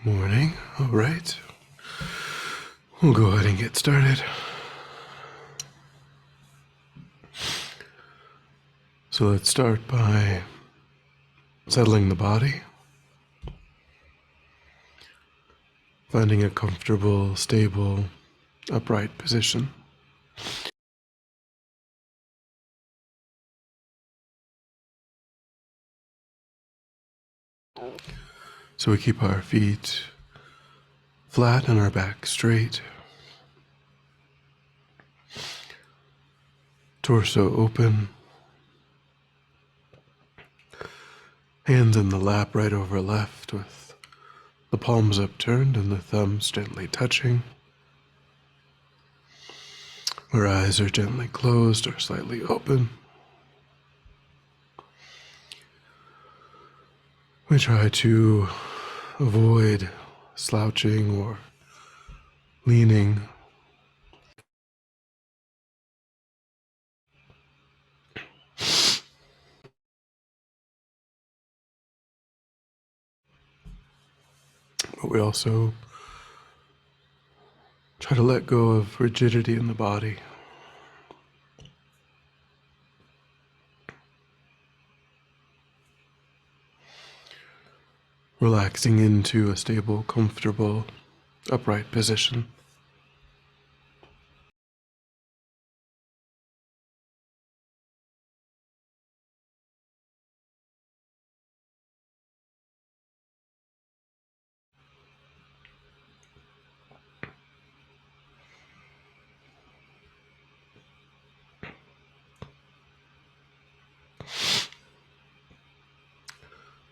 Morning. All right. We'll go ahead and get started. So let's start by settling the body, finding a comfortable, stable, upright position. So we keep our feet flat and our back straight, torso open, hands in the lap right over left with the palms upturned and the thumbs gently touching. Our eyes are gently closed or slightly open. We try to avoid slouching or leaning. But we also try to let go of rigidity in the body. Relaxing into a stable, comfortable, upright position.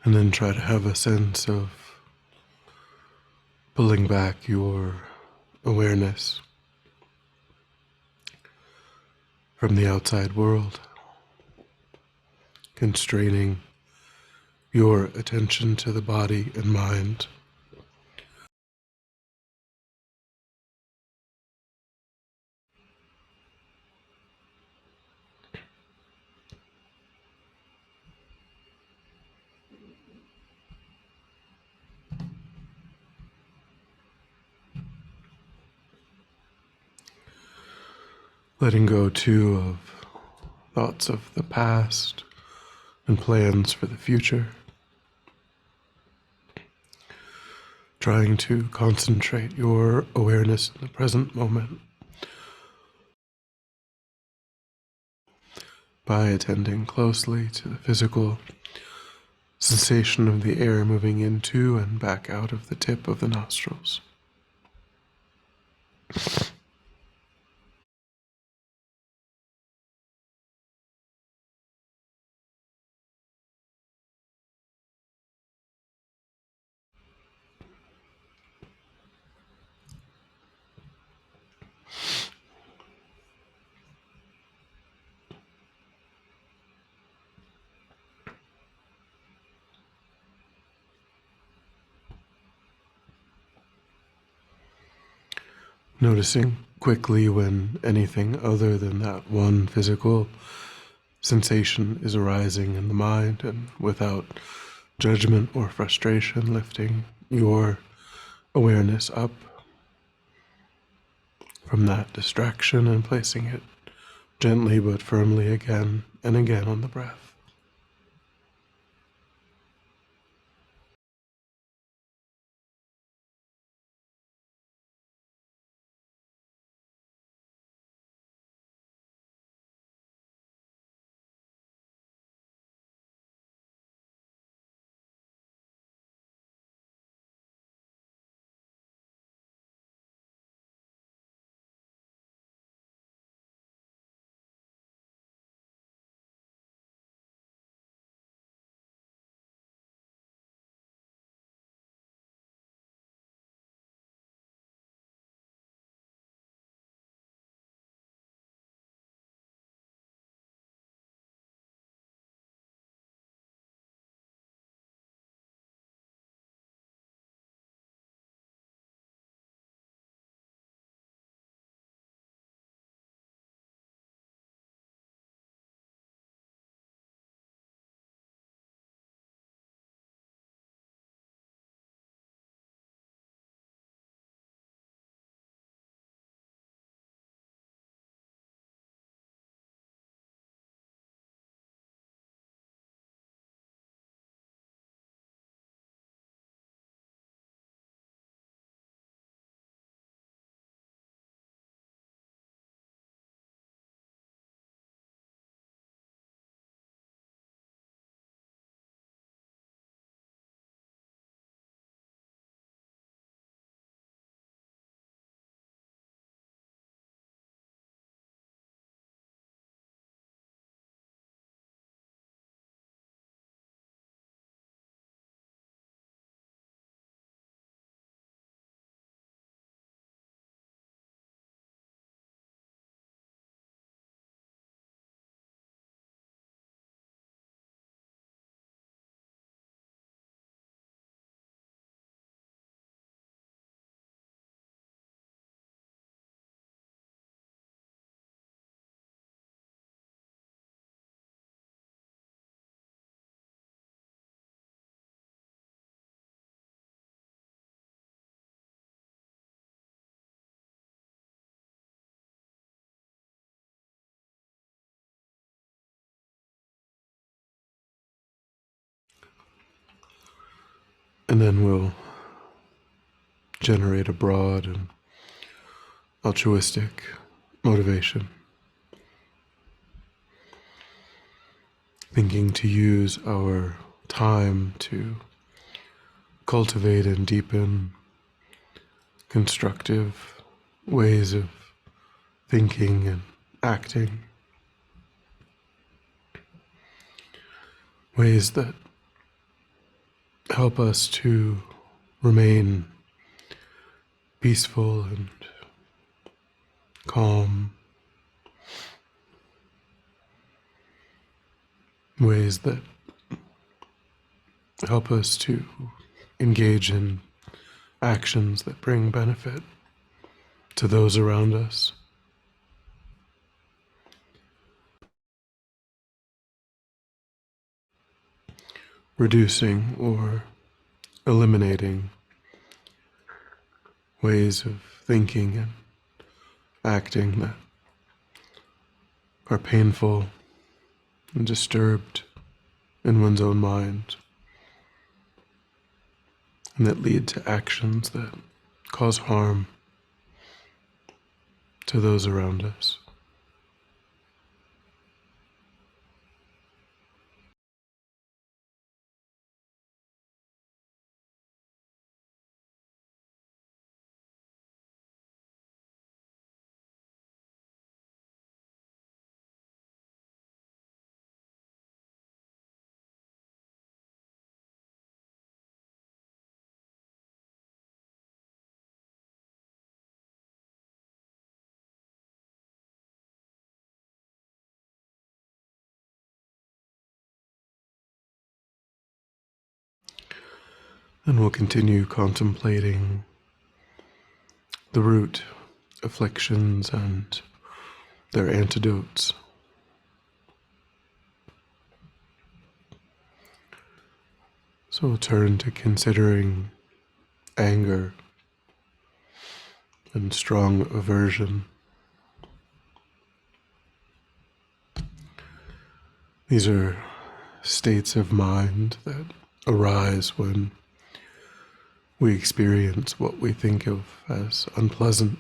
And then try to have a sense of pulling back your awareness from the outside world, constraining your attention to the body and mind. Letting go too of thoughts of the past and plans for the future. Trying to concentrate your awareness in the present moment by attending closely to the physical sensation of the air moving into and back out of the tip of the nostrils. Noticing quickly when anything other than that one physical sensation is arising in the mind, and without judgment or frustration, lifting your awareness up from that distraction and placing it gently but firmly again and again on the breath. And then we'll generate a broad and altruistic motivation, thinking to use our time to cultivate and deepen constructive ways of thinking and acting, ways that help us to remain peaceful and calm, ways that help us to engage in actions that bring benefit to those around us. Reducing or eliminating ways of thinking and acting that are painful and disturbed in one's own mind, and that lead to actions that cause harm to those around us. And we'll continue contemplating the root afflictions and their antidotes. So we'll turn to considering anger and strong aversion. These are states of mind that arise when we experience what we think of as unpleasant,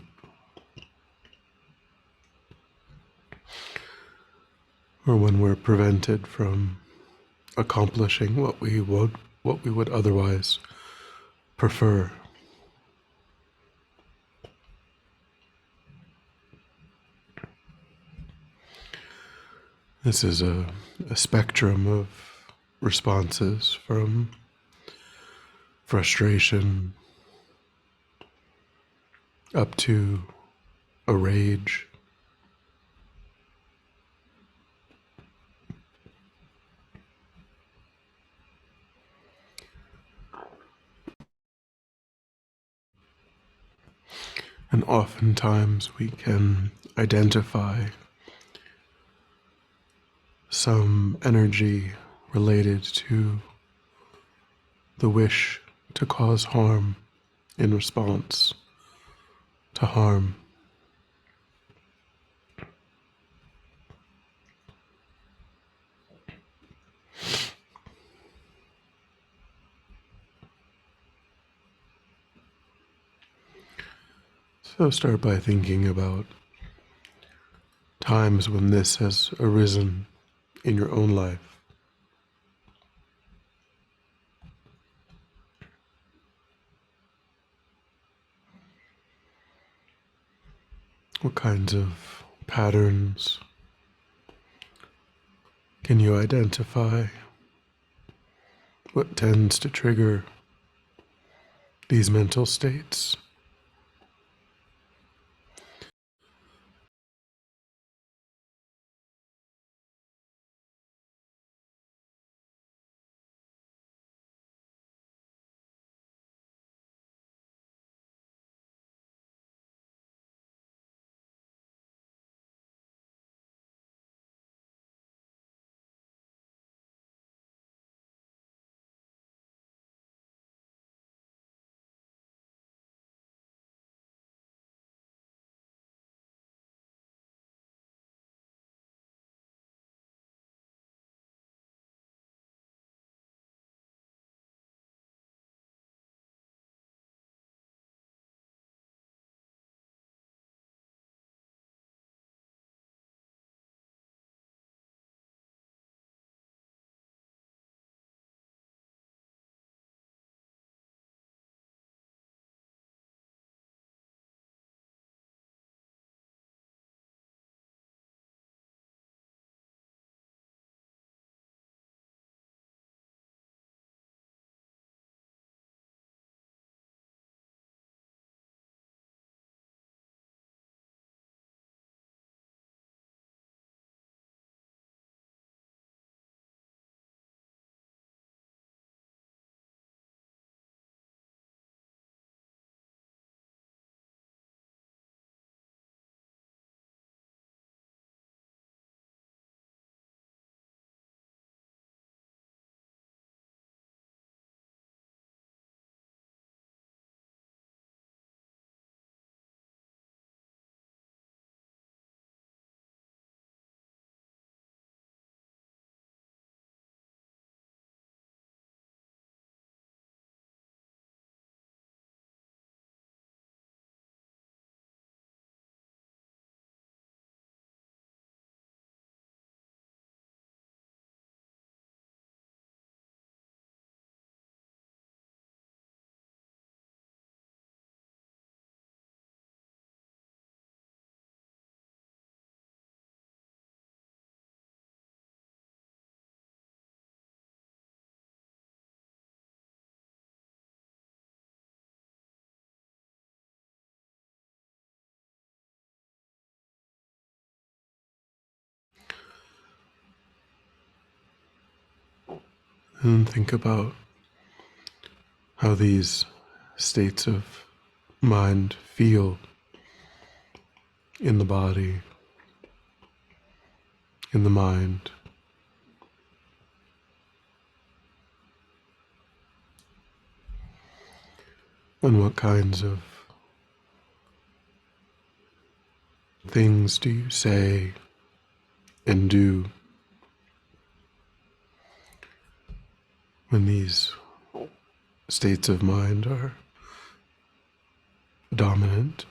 or when we're prevented from accomplishing what we would otherwise prefer. This is a spectrum of responses, from frustration up to a rage. And oftentimes we can identify some energy related to the wish to cause harm in response to harm. So start by thinking about times when this has arisen in your own life. What kinds of patterns can you identify? What tends to trigger these mental states? And think about how these states of mind feel in the body, in the mind, and what kinds of things do you say and do when these states of mind are dominant.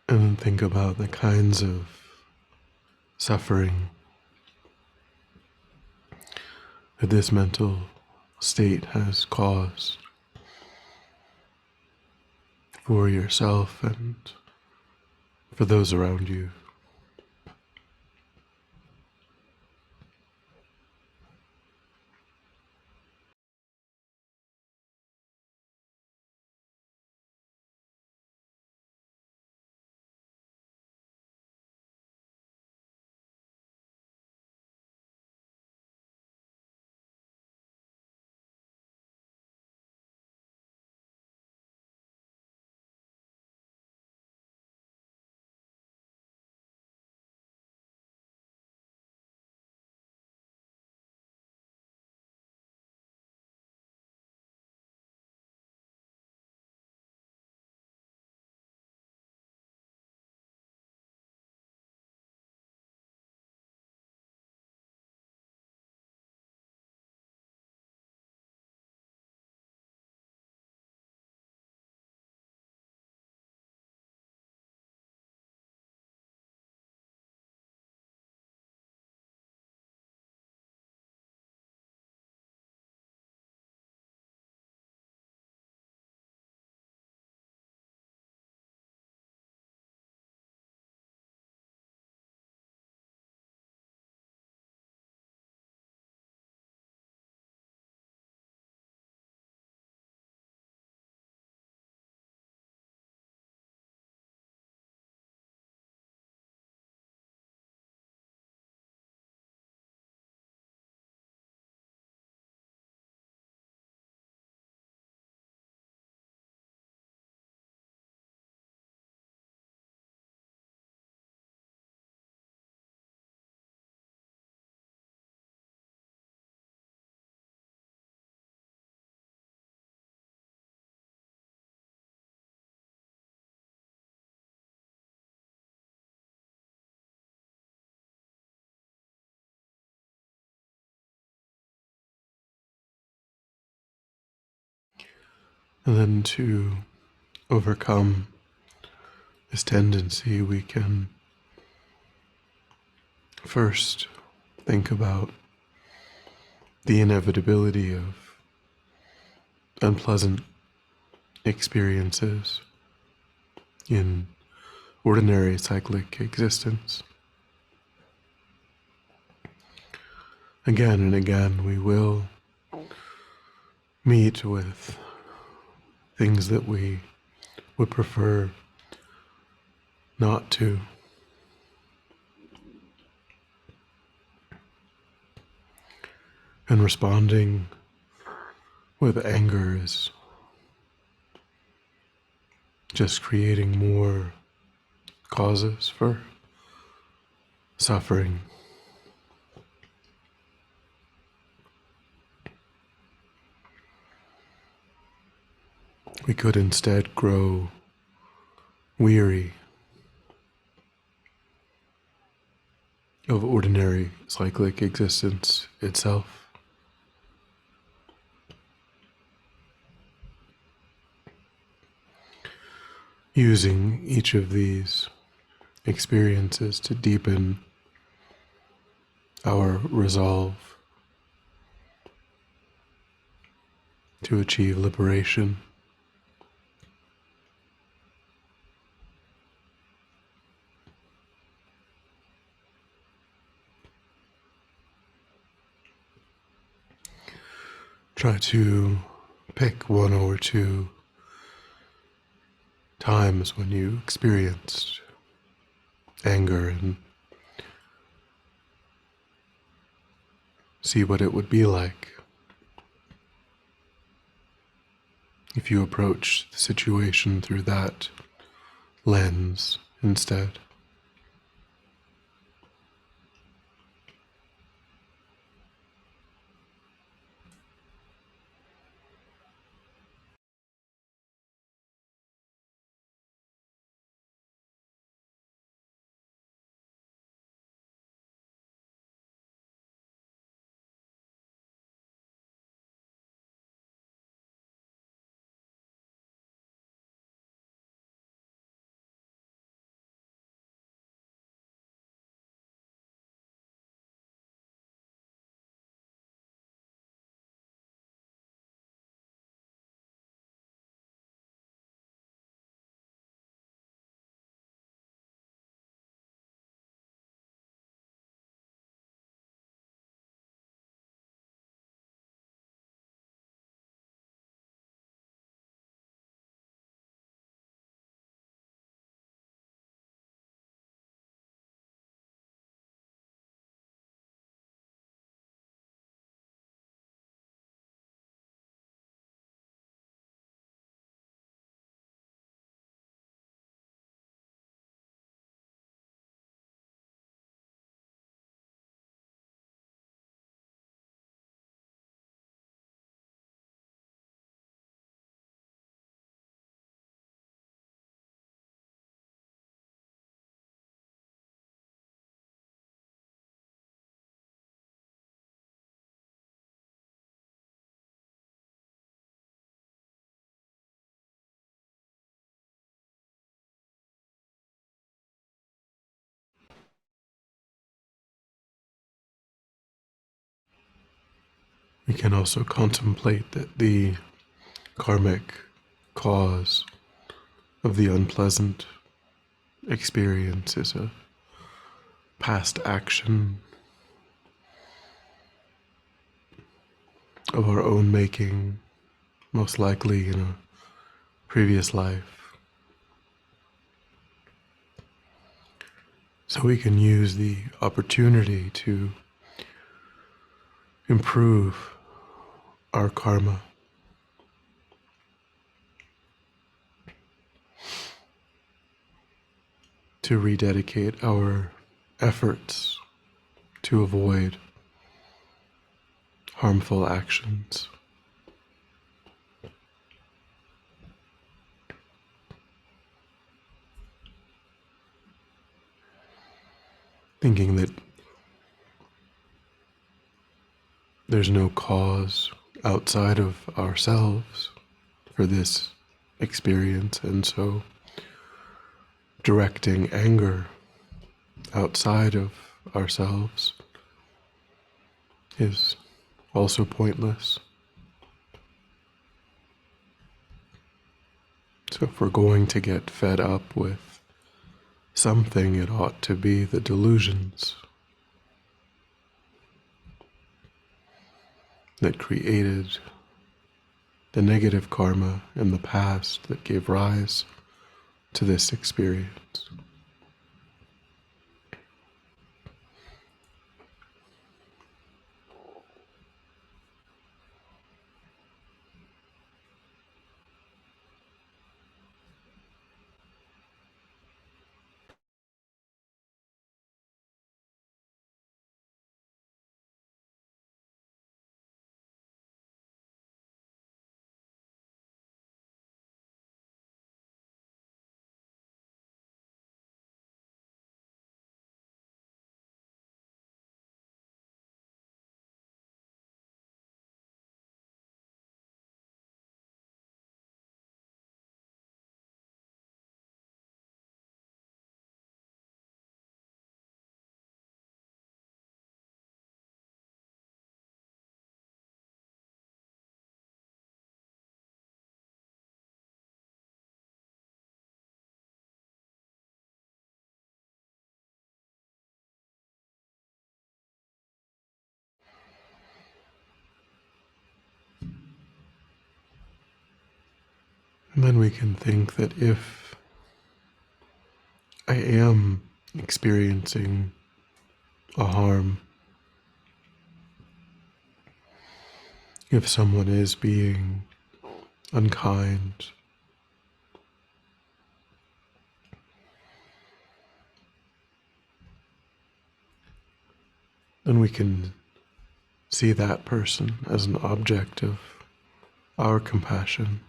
And then think about the kinds of suffering that this mental state has caused for yourself and for those around you. And then to overcome this tendency, we can first think about the inevitability of unpleasant experiences in ordinary cyclic existence. Again and again, we will meet with things that we would prefer not to. And responding with anger is just creating more causes for suffering. We could instead grow weary of ordinary cyclic existence itself. Using each of these experiences to deepen our resolve to achieve liberation. Try to pick one or two times when you experienced anger and see what it would be like if you approach the situation through that lens instead. We can also contemplate that the karmic cause of the unpleasant experience is a past action of our own making, most likely in a previous life. So we can use the opportunity to improve our karma, to rededicate our efforts to avoid harmful actions. Thinking that there's no cause outside of ourselves for this experience, and so directing anger outside of ourselves is also pointless. So if we're going to get fed up with something, it ought to be the delusions that created the negative karma in the past that gave rise to this experience. And then we can think that if I am experiencing a harm, if someone is being unkind, then we can see that person as an object of our compassion,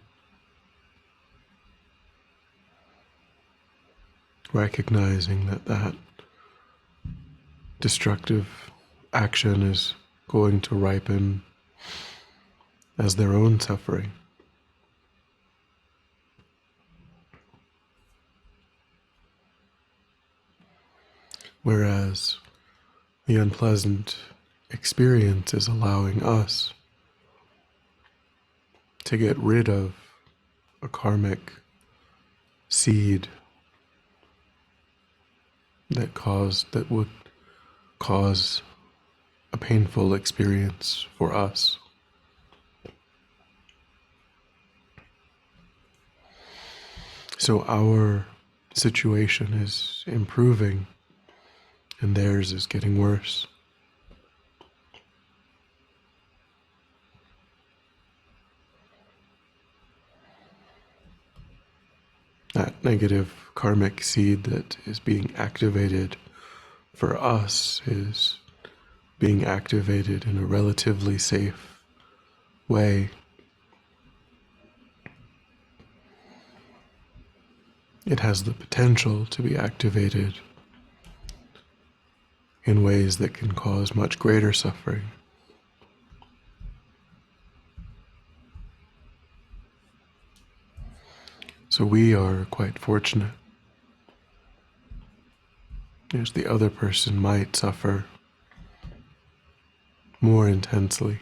recognizing that that destructive action is going to ripen as their own suffering. Whereas the unpleasant experience is allowing us to get rid of a karmic seed that would cause a painful experience for us. So our situation is improving and theirs is getting worse. That negative karmic seed that is being activated for us is being activated in a relatively safe way. It has the potential to be activated in ways that can cause much greater suffering. So we are quite fortunate, as the other person might suffer more intensely.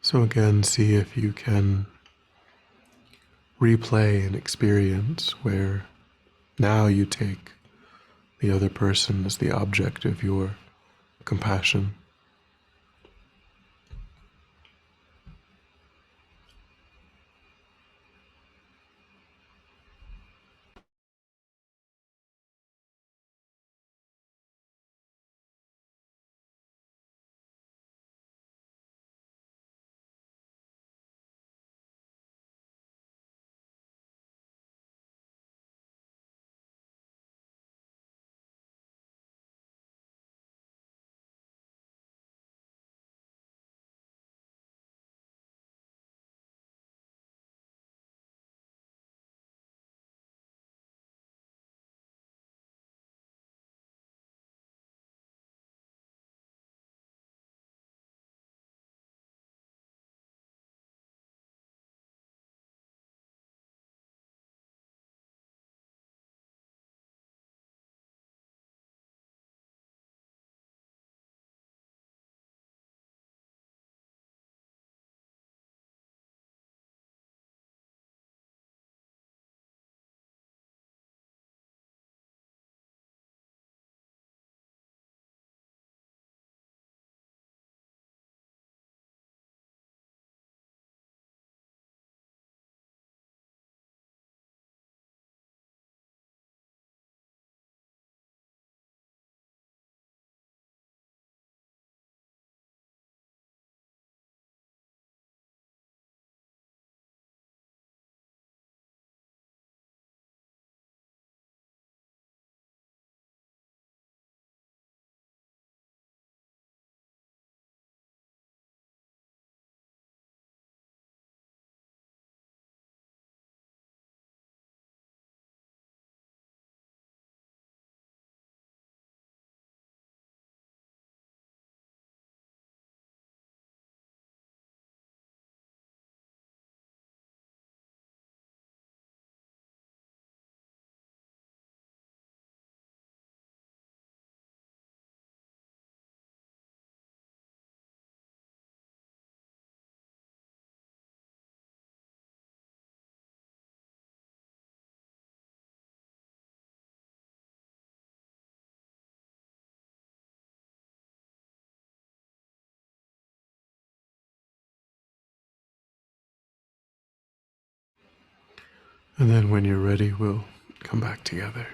So again, see if you can replay an experience where now you take the other person as the object of your compassion. And then when you're ready, we'll come back together.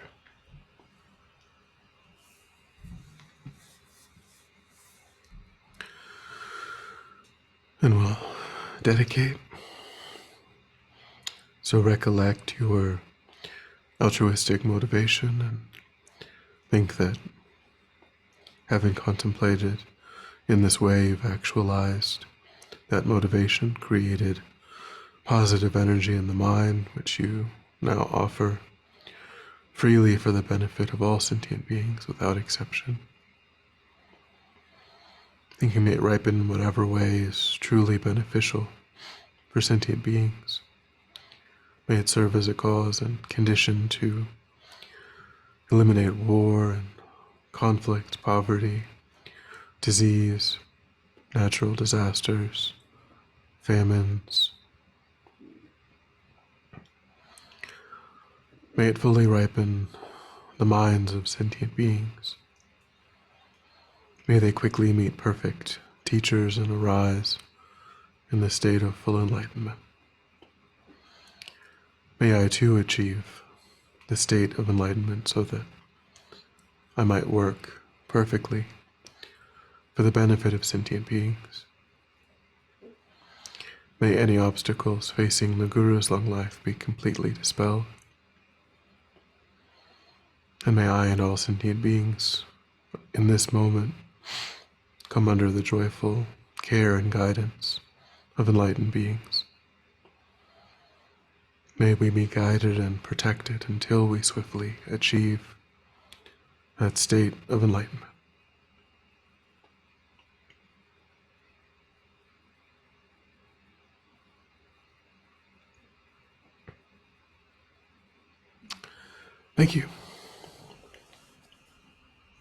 And we'll dedicate. So recollect your altruistic motivation and think that having contemplated in this way, you've actualized that motivation, created positive energy in the mind, which you now offer freely for the benefit of all sentient beings without exception. Thinking may it ripen in whatever way is truly beneficial for sentient beings. May it serve as a cause and condition to eliminate war and conflict, poverty, disease, natural disasters, famines. May it fully ripen the minds of sentient beings. May they quickly meet perfect teachers and arise in the state of full enlightenment. May I too achieve the state of enlightenment so that I might work perfectly for the benefit of sentient beings. May any obstacles facing the Guru's long life be completely dispelled. And may I and all sentient beings in this moment come under the joyful care and guidance of enlightened beings. May we be guided and protected until we swiftly achieve that state of enlightenment. Thank you.